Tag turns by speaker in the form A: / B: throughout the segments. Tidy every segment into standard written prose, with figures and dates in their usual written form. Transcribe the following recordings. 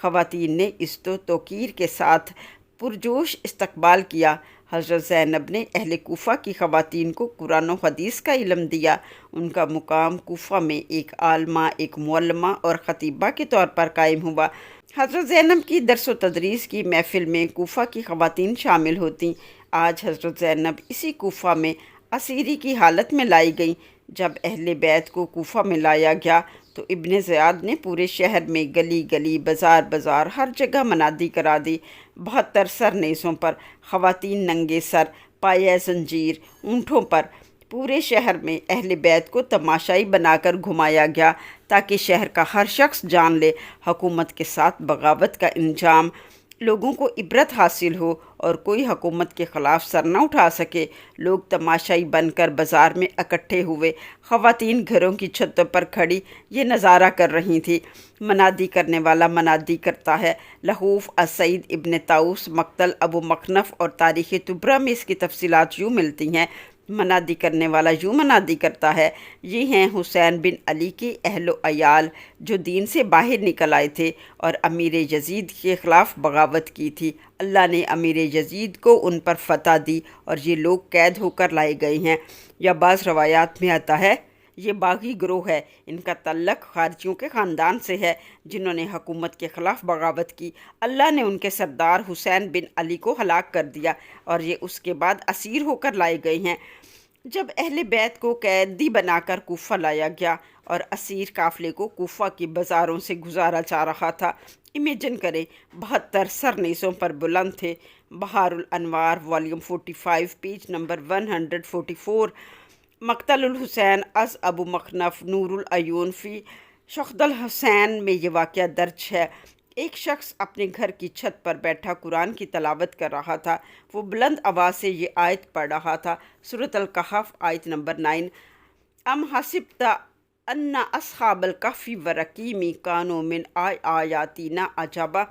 A: خواتین نے اس توقیر کے ساتھ پرجوش استقبال کیا۔ حضرت زینب نے اہل کوفہ کی خواتین کو قرآن و حدیث کا علم دیا۔ ان کا مقام کوفہ میں ایک عالمہ، ایک معلمہ اور خطیبہ کے طور پر قائم ہوا۔ حضرت زینب کی درس و تدریس کی محفل میں کوفہ کی خواتین شامل ہوتیں۔ آج حضرت زینب اسی کوفہ میں اسیری کی حالت میں لائی گئیں۔ جب اہل بیت کو کوفہ میں لایا گیا تو ابن زیاد نے پورے شہر میں گلی گلی، بازار بازار، ہر جگہ منادی کرا دی۔ 72 سر نیزوں پر خواتین ننگے سر، پایہ زنجیر، اونٹوں پر، پورے شہر میں اہل بیت کو تماشائی بنا کر گھمایا گیا تاکہ شہر کا ہر شخص جان لے حکومت کے ساتھ بغاوت کا انجام، لوگوں کو عبرت حاصل ہو اور کوئی حکومت کے خلاف سر نہ اٹھا سکے۔ لوگ تماشائی بن کر بازار میں اکٹھے ہوئے۔ خواتین گھروں کی چھتوں پر کھڑی یہ نظارہ کر رہی تھیں۔ منادی کرنے والا منادی کرتا ہے۔ لحوف السعید ابن طاؤس، مقتل ابو مخنف اور تاریخ طبرہ میں اس کی تفصیلات یوں ملتی ہیں۔ منادی کرنے والا یوں منادی کرتا ہے، یہ ہیں حسین بن علی کے اہل و عیال جو دین سے باہر نکل آئے تھے اور امیر یزید کے خلاف بغاوت کی تھی۔ اللہ نے امیر یزید کو ان پر فتح دی اور یہ لوگ قید ہو کر لائے گئے ہیں۔ یا بعض روایات میں آتا ہے یہ باغی گروہ ہے، ان کا تعلق خارجیوں کے خاندان سے ہے جنہوں نے حکومت کے خلاف بغاوت کی۔ اللہ نے ان کے سردار حسین بن علی کو ہلاک کر دیا اور یہ اس کے بعد اسیر ہو کر لائے گئے ہیں۔ جب اہل بیت کو قیدی بنا کر کوفہ لایا گیا اور اسیر قافلے کو کوفہ کی بازاروں سے گزارا جا رہا تھا، امیجن کریں 72 سر نیزوں پر بلند تھے۔ بہار الانوار والیوم 45 پیج نمبر 144۔ مقتل الحسین از ابو مخنف، نور العیون فی شخد الحسین میں یہ واقعہ درج ہے۔ ایک شخص اپنے گھر کی چھت پر بیٹھا قرآن کی تلاوت کر رہا تھا۔ وہ بلند آواز سے یہ آیت پڑھ رہا تھا، سورۃ الکہف آیت نمبر 9۔ ام حسبت ان اصحاب الکہف والرقیم کانوا من آیاتنا عجبا،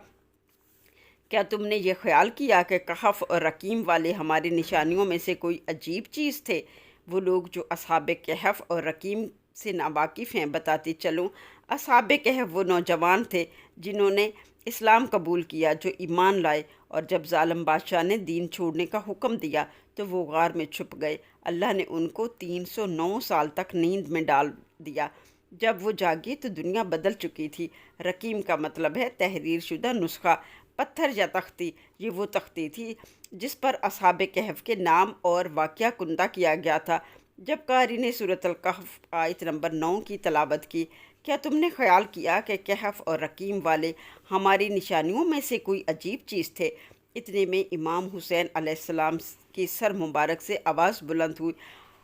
A: کیا تم نے یہ خیال کیا کہ کہف اور رقیم والے ہماری نشانیوں میں سے کوئی عجیب چیز تھے؟ وہ لوگ جو اصحاب کہف اور رقیم سے ناواقف ہیں بتاتے چلوں۔ اصحاب کہف وہ نوجوان تھے جنہوں نے اسلام قبول کیا، جو ایمان لائے، اور جب ظالم بادشاہ نے دین چھوڑنے کا حکم دیا تو وہ غار میں چھپ گئے۔ اللہ نے ان کو 309 سال تک نیند میں ڈال دیا۔ جب وہ جاگے تو دنیا بدل چکی تھی۔ رقیم کا مطلب ہے تحریر شدہ نسخہ، پتھر یا تختی۔ یہ وہ تختی تھی جس پر اصحاب کہف کے نام اور واقعہ کندہ کیا گیا تھا۔ جب قاری نے سورۃ الکہف آیت نمبر 9 کی تلاوت کی، کیا تم نے خیال کیا کہ کہف اور رقیم والے ہماری نشانیوں میں سے کوئی عجیب چیز تھے؟ اتنے میں امام حسین علیہ السلام کی سر مبارک سے آواز بلند ہوئی،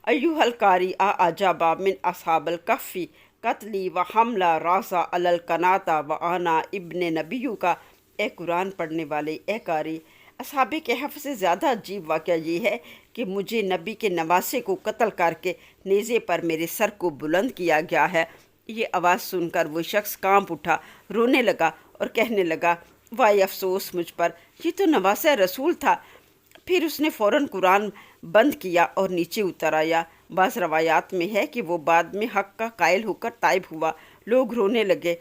A: ایھا القاری اعجبا من اصحاب الکہف قتلی و حملہ راسا علی القناطہ و آنا ابن نبیو کا۔ اے قرآن پڑھنے والے، اے قاری، اصحاب کہف سے زیادہ عجیب واقعہ یہ ہے کہ مجھے نبی کے نواسے کو قتل کر کے نیزے پر میرے سر کو بلند کیا گیا ہے۔ یہ آواز سن کر وہ شخص کانپ اٹھا، رونے لگا اور کہنے لگا، وائے افسوس مجھ پر، یہ تو نواسہ رسول تھا۔ پھر اس نے فوراً قرآن بند کیا اور نیچے اتر آیا۔ بعض روایات میں ہے کہ وہ بعد میں حق کا قائل ہو کر تائب ہوا۔ لوگ رونے لگے۔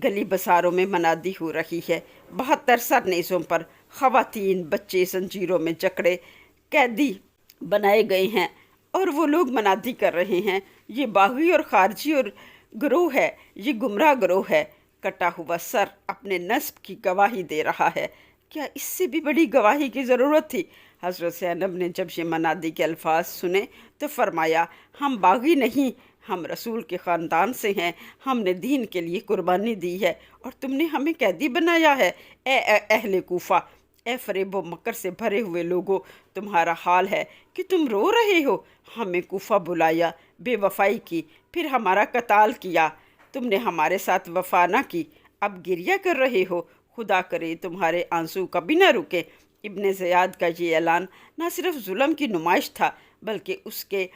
A: گلی بازاروں میں منادی ہو رہی ہے۔ 72 سر نیزوں پر خواتین، بچے زنجیروں میں جکڑے قیدی بنائے گئے ہیں اور وہ لوگ منادی کر رہے ہیں، یہ باغی اور خارجی اور گروہ ہے، یہ گمراہ گروہ ہے۔ کٹا ہوا سر اپنے نسب کی گواہی دے رہا ہے۔ کیا اس سے بھی بڑی گواہی کی ضرورت تھی؟ حضرت زینب نے جب یہ منادی کے الفاظ سنے تو فرمایا، ہم باغی نہیں، ہم رسول کے خاندان سے ہیں، ہم نے دین کے لیے قربانی دی ہے اور تم نے ہمیں قیدی بنایا ہے۔ اے اہل کوفہ، اے فریب و مکر سے بھرے ہوئے لوگوں، تمہارا حال ہے کہ تم رو رہے ہو۔ ہمیں کوفہ بلایا، بے وفائی کی، پھر ہمارا قتال کیا، تم نے ہمارے ساتھ وفا نہ کی، اب گریہ کر رہے ہو۔ خدا کرے تمہارے آنسو کبھی نہ رکے۔ ابن زیاد کا یہ اعلان نہ صرف ظلم کی نمائش تھا بلکہ اس کے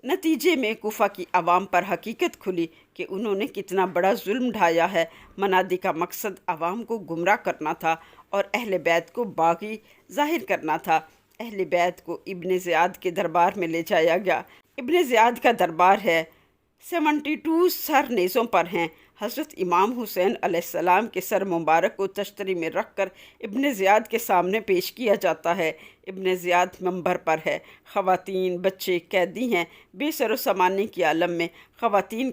A: نتیجے میں کوفہ کی عوام پر حقیقت کھلی کہ انہوں نے کتنا بڑا ظلم ڈھایا ہے۔ منادی کا مقصد عوام کو گمراہ کرنا تھا اور اہل بیت کو باغی ظاہر کرنا تھا۔ اہل بیت کو ابن زیاد کے دربار میں لے جایا گیا۔ ابن زیاد کا دربار ہے، 72 سر نیزوں پر ہیں۔ حضرت امام حسین علیہ السلام کے سر مبارک کو تشتری میں رکھ کر ابن زیاد کے سامنے پیش کیا جاتا ہے۔ ابن زیاد منبر پر ہے، خواتین بچے قیدی ہیں۔ بے سر و سامانے کی عالم میں خواتین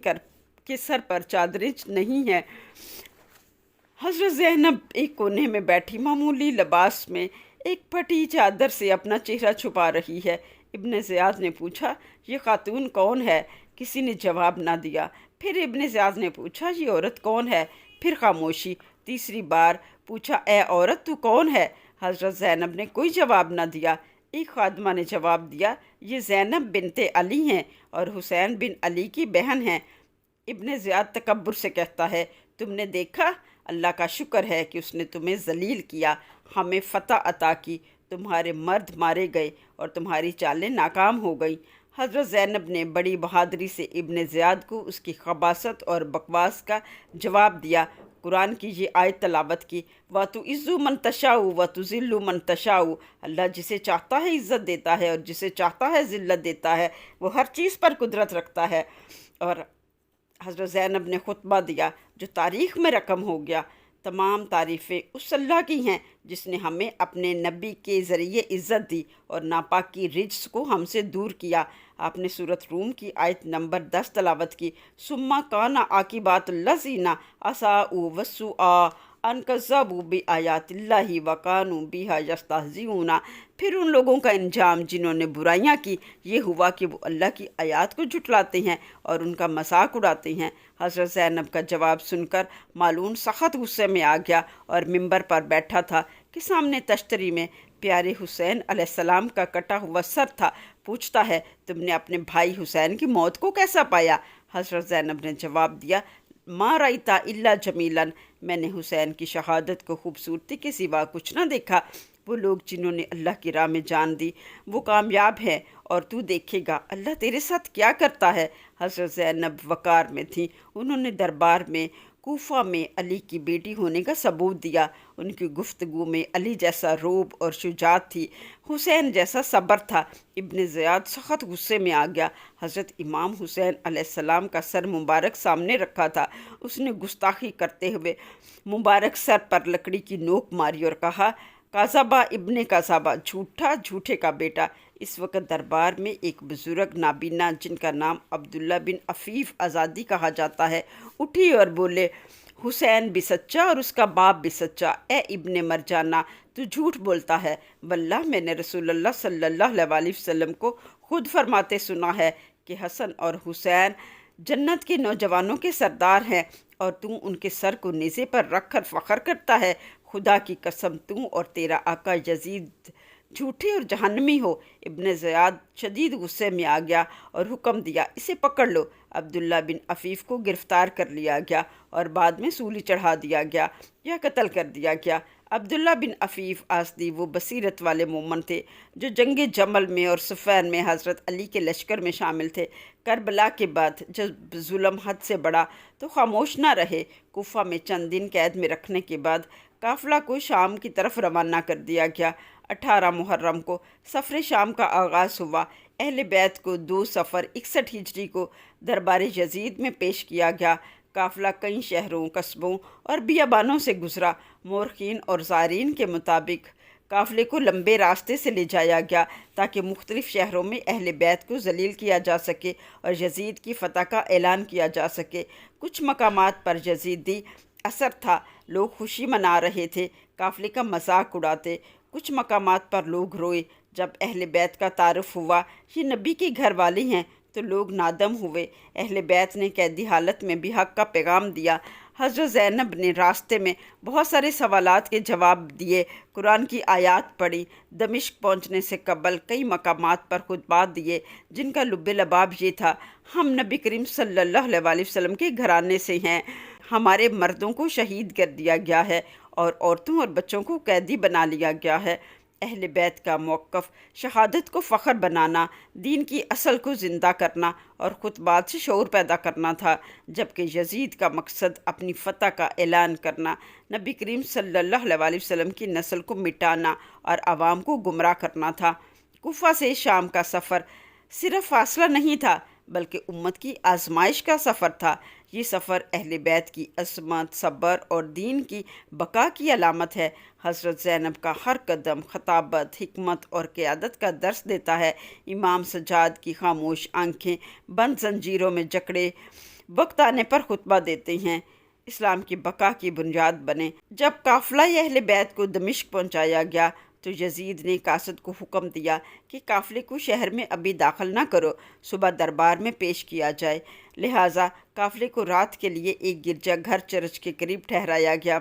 A: کے سر پر چادریں نہیں ہیں۔ حضرت زینب ایک کونے میں بیٹھی معمولی لباس میں ایک پھٹی چادر سے اپنا چہرہ چھپا رہی ہے۔ ابن زیاد نے پوچھا، یہ خاتون کون ہے؟ کسی نے جواب نہ دیا۔ پھر ابن زیاد نے پوچھا، یہ عورت کون ہے؟ پھر خاموشی۔ تیسری بار پوچھا، اے عورت تو کون ہے؟ حضرت زینب نے کوئی جواب نہ دیا۔ ایک خادمہ نے جواب دیا، یہ زینب بنت علی ہیں اور حسین بن علی کی بہن ہیں۔ ابن زیاد تکبر سے کہتا ہے، تم نے دیکھا، اللہ کا شکر ہے کہ اس نے تمہیں ذلیل کیا، ہمیں فتح عطا کی، تمہارے مرد مارے گئے اور تمہاری چالیں ناکام ہو گئیں۔ حضرت زینب نے بڑی بہادری سے ابن زیاد کو اس کی خباثت اور بکواس کا جواب دیا۔ قرآن کی یہ آیت تلاوت کی، وَتُعِزُّ مَن تَشَاءُ وَتُذِلُّ مَن تَشَاءُ۔ اللہ جسے چاہتا ہے عزت دیتا ہے اور جسے چاہتا ہے ذلت دیتا ہے، وہ ہر چیز پر قدرت رکھتا ہے۔ اور حضرت زینب نے خطبہ دیا جو تاریخ میں رقم ہو گیا، تمام تعریفیں اس اللہ کی ہیں جس نے ہمیں اپنے نبی کے ذریعے عزت دی اور ناپاکی رجس کو ہم سے دور کیا۔ آپ نے سورۃ روم کی آیت نمبر 10 تلاوت کی، ثم کان عاقبۃ الذین اساءوا والسوء ان کذبوا بآیات اللہ وکانوا بہا یستہزئون۔ پھر ان لوگوں کا انجام جنہوں نے برائیاں کی یہ ہوا کہ وہ اللہ کی آیات کو جھٹلاتے ہیں اور ان کا مذاق اڑاتے ہیں۔ حضرت زینب کا جواب سن کر مالون سخت غصے میں آ گیا اور منبر پر بیٹھا تھا کہ سامنے تشتری میں پیارے حسین علیہ السلام کا کٹا ہوا سر تھا۔ پوچھتا ہے، تم نے اپنے بھائی حسین کی موت کو کیسا پایا؟ حضرت زینب نے جواب دیا، ما رأیتا الا جمیلاً، میں نے حسین کی شہادت کو خوبصورتی کے سوا کچھ نہ دیکھا۔ وہ لوگ جنہوں نے اللہ کی راہ میں جان دی وہ کامیاب ہیں، اور تو دیکھے گا اللہ تیرے ساتھ کیا کرتا ہے۔ حضرت زینب وقار میں تھیں۔ انہوں نے دربار میں کوفہ میں علی کی بیٹی ہونے کا ثبوت دیا۔ ان کی گفتگو میں علی جیسا روب اور شجاعت تھی، حسین جیسا صبر تھا۔ ابن زیاد سخت غصے میں آ گیا۔ حضرت امام حسین علیہ السلام کا سر مبارک سامنے رکھا تھا۔ اس نے گستاخی کرتے ہوئے مبارک سر پر لکڑی کی نوک ماری اور کہا، کذبہ ابن کذبہ، جھوٹا جھوٹے کا بیٹا۔ اس وقت دربار میں ایک بزرگ نابینا جن کا نام عبداللہ بن عفیف آزادی کہا جاتا ہے اٹھی اور بولے، حسین بھی سچا اور اس کا باپ بھی سچا۔ اے ابن مرجانہ، تو جھوٹ بولتا ہے۔ واللہ میں نے رسول اللہ صلی اللہ علیہ وسلم کو خود فرماتے سنا ہے کہ حسن اور حسین جنت کے نوجوانوں کے سردار ہیں، اور تو ان کے سر کو نیزے پر رکھ کر فخر کرتا ہے۔ خدا کی قسم، تو اور تیرا آقا یزید جھوٹے اور جہنمی ہو۔ ابن زیاد شدید غصے میں آ گیا اور حکم دیا، اسے پکڑ لو۔ عبداللہ بن عفیف کو گرفتار کر لیا گیا اور بعد میں سولی چڑھا دیا گیا یا قتل کر دیا گیا۔ عبداللہ بن عفیف آسدی وہ بصیرت والے مومن تھے جو جنگ جمل میں اور صفین میں حضرت علی کے لشکر میں شامل تھے۔ کربلا کے بعد جب ظلم حد سے بڑھا تو خاموش نہ رہے۔ کوفہ میں چند دن قید میں رکھنے کے بعد قافلہ کو شام کی طرف روانہ کر دیا گیا۔ 18 محرم کو سفر شام کا آغاز ہوا۔ اہل بیت کو 2 صفر 61 ہجری کو دربار یزید میں پیش کیا گیا۔ قافلہ کئی شہروں، قصبوں اور بیابانوں سے گزرا۔ مورخین اور زائرین کے مطابق قافلے کو لمبے راستے سے لے جایا گیا تاکہ مختلف شہروں میں اہل بیت کو ذلیل کیا جا سکے اور یزید کی فتح کا اعلان کیا جا سکے۔ کچھ مقامات پر یزیدی اثر تھا، لوگ خوشی منا رہے تھے، قافلے کا مذاق اڑاتے۔ کچھ مقامات پر لوگ روئے۔ جب اہل بیت کا تعارف ہوا یہ نبی کے گھر والے ہیں تو لوگ نادم ہوئے۔ اہل بیت نے قیدی حالت میں بھی حق کا پیغام دیا۔ حضرت زینب نے راستے میں بہت سارے سوالات کے جواب دیے، قرآن کی آیات پڑھی۔ دمشق پہنچنے سے قبل کئی مقامات پر خطبات دیے جن کا لب لباب یہ تھا، ہم نبی کریم صلی اللہ علیہ وسلم کے گھرانے سے ہیں، ہمارے مردوں کو شہید کر دیا گیا ہے اور عورتوں اور بچوں کو قیدی بنا لیا گیا ہے۔ اہل بیت کا موقف شہادت کو فخر بنانا، دین کی اصل کو زندہ کرنا اور خطبات سے شعور پیدا کرنا تھا، جبکہ یزید کا مقصد اپنی فتح کا اعلان کرنا، نبی کریم صلی اللہ علیہ وسلم کی نسل کو مٹانا اور عوام کو گمراہ کرنا تھا۔ کوفہ سے شام کا سفر صرف فاصلہ نہیں تھا بلکہ امت کی آزمائش کا سفر تھا۔ یہ سفر اہل بیت کی عظمت، صبر اور دین کی بقا کی علامت ہے۔ حضرت زینب کا ہر قدم خطابت، حکمت اور قیادت کا درس دیتا ہے۔ امام سجاد کی خاموش آنکھیں بند زنجیروں میں جکڑے وقت آنے پر خطبہ دیتے ہیں، اسلام کی بقا کی بنیاد بنے۔ جب قافلہ اہل بیت کو دمشق پہنچایا گیا تو یزید نے قاصد کو حکم دیا کہ قافلے کو شہر میں ابھی داخل نہ کرو، صبح دربار میں پیش کیا جائے۔ لہٰذا قافلے کو رات کے لیے ایک گرجا گھر چرچ کے قریب ٹھہرایا گیا۔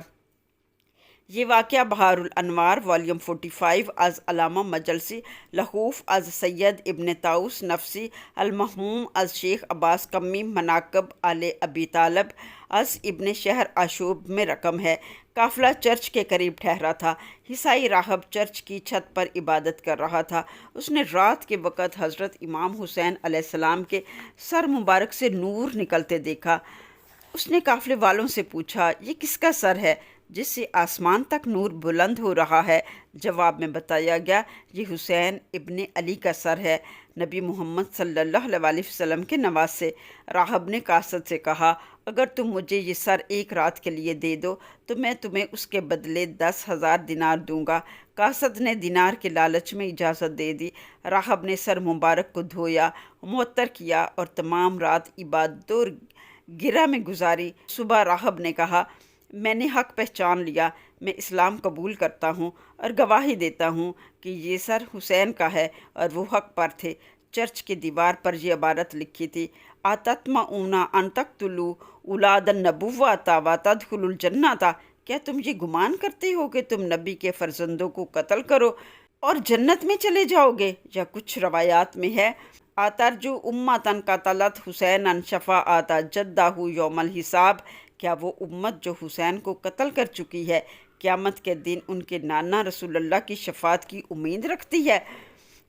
A: یہ واقعہ بہار الانوار والیوم 45 از علامہ مجلسی لخوف از سید ابن طاؤس نفسی المحموم از شیخ عباس قمی مناقب آل ابی طالب از ابن شہر آشوب میں رقم ہے۔ قافلہ چرچ کے قریب ٹھہرا تھا۔ عیسائی راہب چرچ کی چھت پر عبادت کر رہا تھا۔ اس نے رات کے وقت حضرت امام حسین علیہ السلام کے سر مبارک سے نور نکلتے دیکھا۔ اس نے قافلے والوں سے پوچھا، یہ کس کا سر ہے جس سے آسمان تک نور بلند ہو رہا ہے؟ جواب میں بتایا گیا، یہ حسین ابن علی کا سر ہے، نبی محمد صلی اللہ علیہ وسلم کے نواسے۔ راہب نے قاصد سے کہا، اگر تم مجھے یہ سر ایک رات کے لیے دے دو تو میں تمہیں اس کے بدلے 10,000 دینار دوں گا۔ قاصد نے دینار کے لالچ میں اجازت دے دی۔ راہب نے سر مبارک کو دھویا، معطر کیا اور تمام رات عبادت و گرہ میں گزاری۔ صبح راہب نے کہا، میں نے حق پہچان لیا، میں اسلام قبول کرتا ہوں اور گواہی دیتا ہوں کہ یہ سر حسین کا ہے اور وہ حق پر تھے۔ چرچ کی دیوار پر یہ عبارت لکھی تھی، آتَطْمَعُونَ أَن تَقْتُلُوا أُولَادَ النُّبُوَّةِ وَتَدْخُلُوا الْجَنَّةَ، کیا تم یہ گمان کرتے ہو کہ تم نبی کے فرزندوں کو قتل کرو اور جنت میں چلے جاؤ گے؟ یا کچھ روایات میں ہے، آتَرْجُو أُمَّةً قَتَلَتْ حُسَيْنًا شَفَاعَةَ جَدَّهُ یوم الحساب، کیا وہ امت جو حسین کو قتل کر چکی ہے قیامت کے دن ان کے نانا رسول اللہ کی شفاعت کی امید رکھتی ہے؟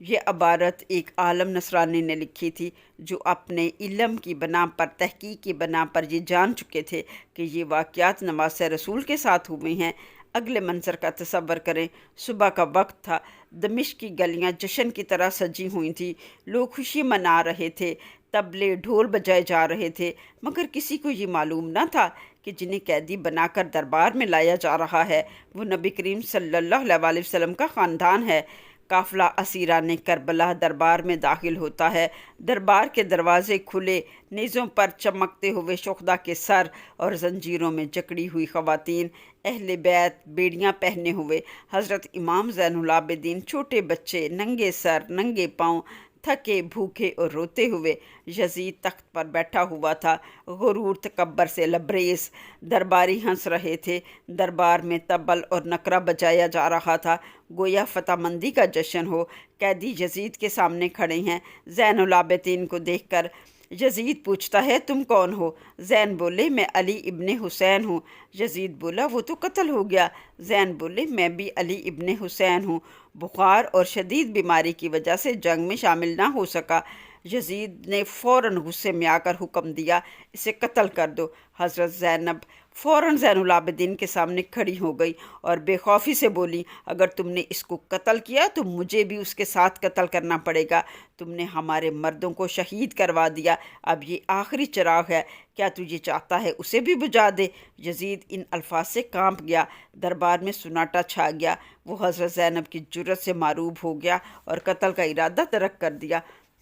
A: یہ عبارت ایک عالم نصرانی نے لکھی تھی جو اپنے علم کی بنا پر، تحقیق کی بنا پر یہ جان چکے تھے کہ یہ واقعات نواسۂ رسول کے ساتھ ہوئے ہیں۔ اگلے منظر کا تصور کریں، صبح کا وقت تھا، دمشق کی گلیاں جشن کی طرح سجی ہوئی تھیں، لوگ خوشی منا رہے تھے، طبلے ڈھول بجائے جا رہے تھے، مگر کسی کو یہ معلوم نہ تھا کہ جنہیں قیدی بنا کر دربار میں لایا جا رہا ہے وہ نبی کریم صلی اللہ علیہ وسلم کا خاندان ہے۔ قافلہ اسیران کربلا دربار میں داخل ہوتا ہے۔ دربار کے دروازے کھلے، نیزوں پر چمکتے ہوئے شہداء کے سر اور زنجیروں میں جکڑی ہوئی خواتین، اہل بیت بیڑیاں پہنے ہوئے، حضرت امام زین العابدین، چھوٹے بچے ننگے سر ننگے پاؤں، تھکے بھوکے اور روتے ہوئے۔ یزید تخت پر بیٹھا ہوا تھا، غرور تکبر سے لبریز۔ درباری ہنس رہے تھے، دربار میں طبل اور نکرہ بجایا جا رہا تھا، گویا فتح مندی کا جشن ہو۔ قیدی یزید کے سامنے کھڑے ہیں۔ زین العابدین کو دیکھ کر یزید پوچھتا ہے، تم کون ہو؟ زین بولے، میں علی ابن حسین ہوں۔ یزید بولا، وہ تو قتل ہو گیا۔ زین بولے، میں بھی علی ابن حسین ہوں، بخار اور شدید بیماری کی وجہ سے جنگ میں شامل نہ ہو سکا۔ یزید نے فوراً غصے میں آ کر حکم دیا، اسے قتل کر دو۔ حضرت زینب فوراً زین العابدین کے سامنے کھڑی ہو گئی اور بے خوفی سے بولی، اگر تم نے اس کو قتل کیا تو مجھے بھی اس کے ساتھ قتل کرنا پڑے گا۔ تم نے ہمارے مردوں کو شہید کروا دیا، اب یہ آخری چراغ ہے، کیا تو یہ چاہتا ہے اسے بھی بجھا دے؟ یزید ان الفاظ سے کانپ گیا، دربار میں سناٹا چھا گیا۔ وہ حضرت زینب کی جرأت سے معروب ہو گیا اور قتل کا ارادہ ترک کر دیا۔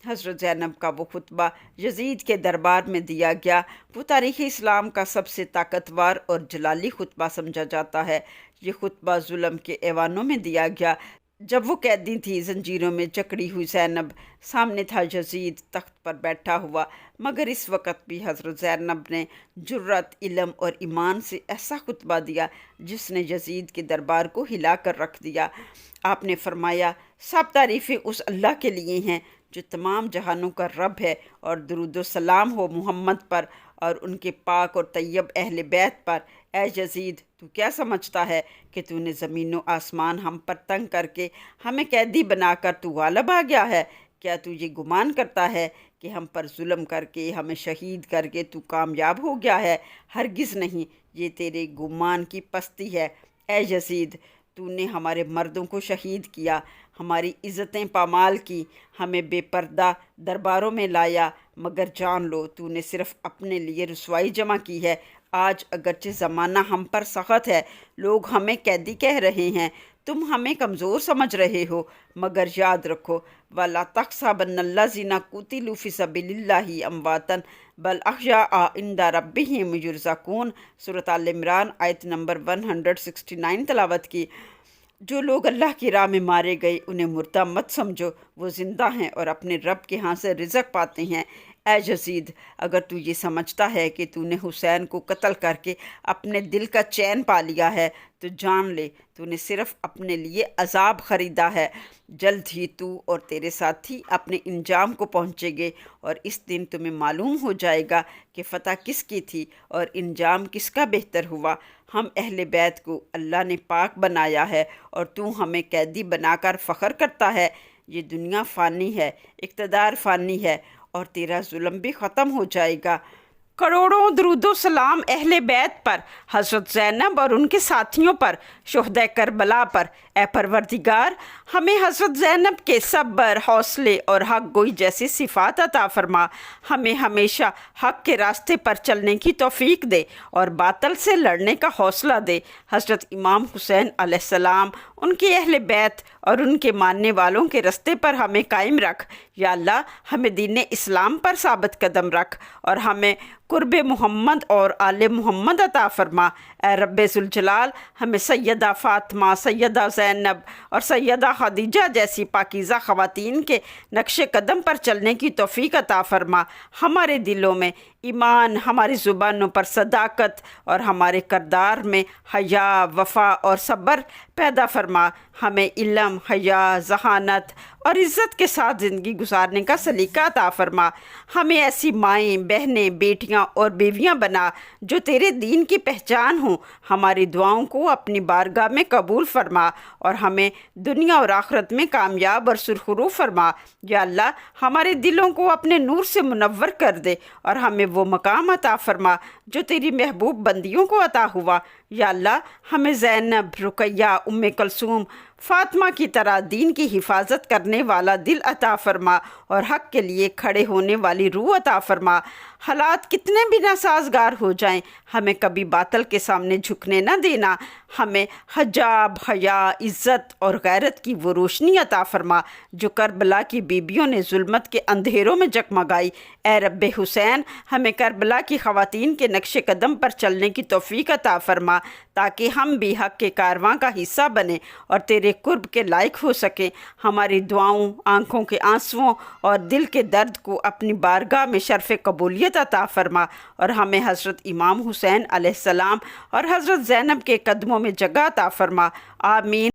A: حضرت زینب کا وہ خطبہ یزید کے دربار میں دیا گیا، وہ تاریخ اسلام کا سب سے طاقتور اور جلالی خطبہ سمجھا جاتا ہے۔ یہ خطبہ ظلم کے ایوانوں میں دیا گیا، جب وہ قیدی تھی، زنجیروں میں جکڑی ہوئی زینب، سامنے تھا یزید تخت پر بیٹھا ہوا، مگر اس وقت بھی حضرت زینب نے جرأت، علم اور ایمان سے ایسا خطبہ دیا جس نے یزید کے دربار کو ہلا کر رکھ دیا۔ آپ نے فرمایا، سب تعریفیں اس اللہ کے لیے ہیں جو تمام جہانوں کا رب ہے، اور درود و سلام ہو محمد پر اور ان کے پاک اور طیب اہل بیت پر۔ اے یزید، تو کیا سمجھتا ہے کہ تو نے زمین و آسمان ہم پر تنگ کر کے ہمیں قیدی بنا کر تو غالب آ گیا ہے؟ کیا تو یہ گمان کرتا ہے کہ ہم پر ظلم کر کے، ہمیں شہید کر کے تو کامیاب ہو گیا ہے؟ ہرگز نہیں، یہ تیرے گمان کی پستی ہے۔ اے یزید، تو نے ہمارے مردوں کو شہید کیا، ہماری عزتیں پامال کی، ہمیں بے پردہ درباروں میں لایا، مگر جان لو تو نے صرف اپنے لیے رسوائی جمع کی ہے۔ آج اگرچہ زمانہ ہم پر سخت ہے، لوگ ہمیں قیدی کہہ رہے ہیں، تم ہمیں کمزور سمجھ رہے ہو، مگر یاد رکھو وَلَا تَحْسَبَنَّ الَّذِينَ قُتِلُوا فِي سَبِيلِ اللَّهِ أَمْوَاتًا بَلْ أَحْيَاءٌ عِندَ رَبِّهِمْ يُرْزَقُونَ۔ سورۃ آل عمران آیت نمبر 169 تلاوت کی۔ جو لوگ اللہ کی راہ میں مارے گئے انہیں مردہ مت سمجھو، وہ زندہ ہیں اور اپنے رب کے ہاں سے رزق پاتے ہیں۔ اے یزید، اگر تو یہ سمجھتا ہے کہ تو نے حسین کو قتل کر کے اپنے دل کا چین پا لیا ہے تو جان لے تو نے صرف اپنے لیے عذاب خریدا ہے۔ جلد ہی تو اور تیرے ساتھی اپنے انجام کو پہنچے گے اور اس دن تمہیں معلوم ہو جائے گا کہ فتح کس کی تھی اور انجام کس کا بہتر ہوا۔ ہم اہل بیت کو اللہ نے پاک بنایا ہے اور تو ہمیں قیدی بنا کر فخر کرتا ہے۔ یہ دنیا فانی ہے، اقتدار فانی ہے اور تیرا ظلم بھی ختم ہو جائے گا۔ کروڑوں درود و سلام اہل بیت پر، حضرت زینب اور ان کے ساتھیوں پر، شہدائے کربلا پر۔ اے پروردگار، ہمیں حضرت زینب کے صبر، حوصلے اور حق گوئی جیسی صفات عطا فرما۔ ہمیں ہمیشہ حق کے راستے پر چلنے کی توفیق دے اور باطل سے لڑنے کا حوصلہ دے۔ حضرت امام حسین علیہ السلام، ان کے اہل بیت اور ان کے ماننے والوں کے راستے پر ہمیں قائم رکھ۔ یا اللہ، ہمیں دین اسلام پر ثابت قدم رکھ اور ہمیں قرب محمد اور آل محمد عطا فرما۔ اے رب ذوالجلال، ہمیں سیدہ فاطمہ، سیدہ زینب اور سیدہ خدیجہ جیسی پاکیزہ خواتین کے نقش قدم پر چلنے کی توفیق عطا فرما۔ ہمارے دلوں میں ایمان، ہماری زبانوں پر صداقت اور ہمارے کردار میں حیا، وفا اور صبر پیدا فرما۔ ہمیں علم، حیا، ذہانت اور عزت کے ساتھ زندگی گزارنے کا سلیقہ عطا فرما۔ ہمیں ایسی مائیں، بہنیں، بیٹیاں اور بیویاں بنا جو تیرے دین کی پہچان ہوں۔ ہماری دعاؤں کو اپنی بارگاہ میں قبول فرما اور ہمیں دنیا اور آخرت میں کامیاب اور سرخرو فرما۔ یا اللہ، ہمارے دلوں کو اپنے نور سے منور کر دے اور ہمیں وہ مقام عطا فرما جو تیری محبوب بندیوں کو عطا ہوا۔ یا اللہ، ہمیں زینب، رقیہ، ام کلثوم، فاطمہ کی طرح دین کی حفاظت کرنے والا دل عطا فرما اور حق کے لیے کھڑے ہونے والی روح عطا فرما۔ حالات کتنے بھی ناسازگار ہو جائیں، ہمیں کبھی باطل کے سامنے جھکنے نہ دینا۔ ہمیں حجاب، حیا، عزت اور غیرت کی وہ روشنی عطا فرما جو کربلا کی بیبیوں نے ظلمت کے اندھیروں میں جگمگائی۔ اے رب حسین، ہمیں کربلا کی خواتین کے نقش قدم پر چلنے کی توفیق عطا فرما تاکہ ہم بھی حق کے کارواں کا حصہ بنیں اور تیرے قرب کے لائق ہو سکیں۔ ہماری دعاؤں، آنکھوں کے آنسوؤں اور دل کے درد کو اپنی بارگاہ میں شرف قبولیت عطا فرما اور ہمیں حضرت امام حسین علیہ السلام اور حضرت زینب کے قدموں میں جگہ عطا فرما۔ آمین۔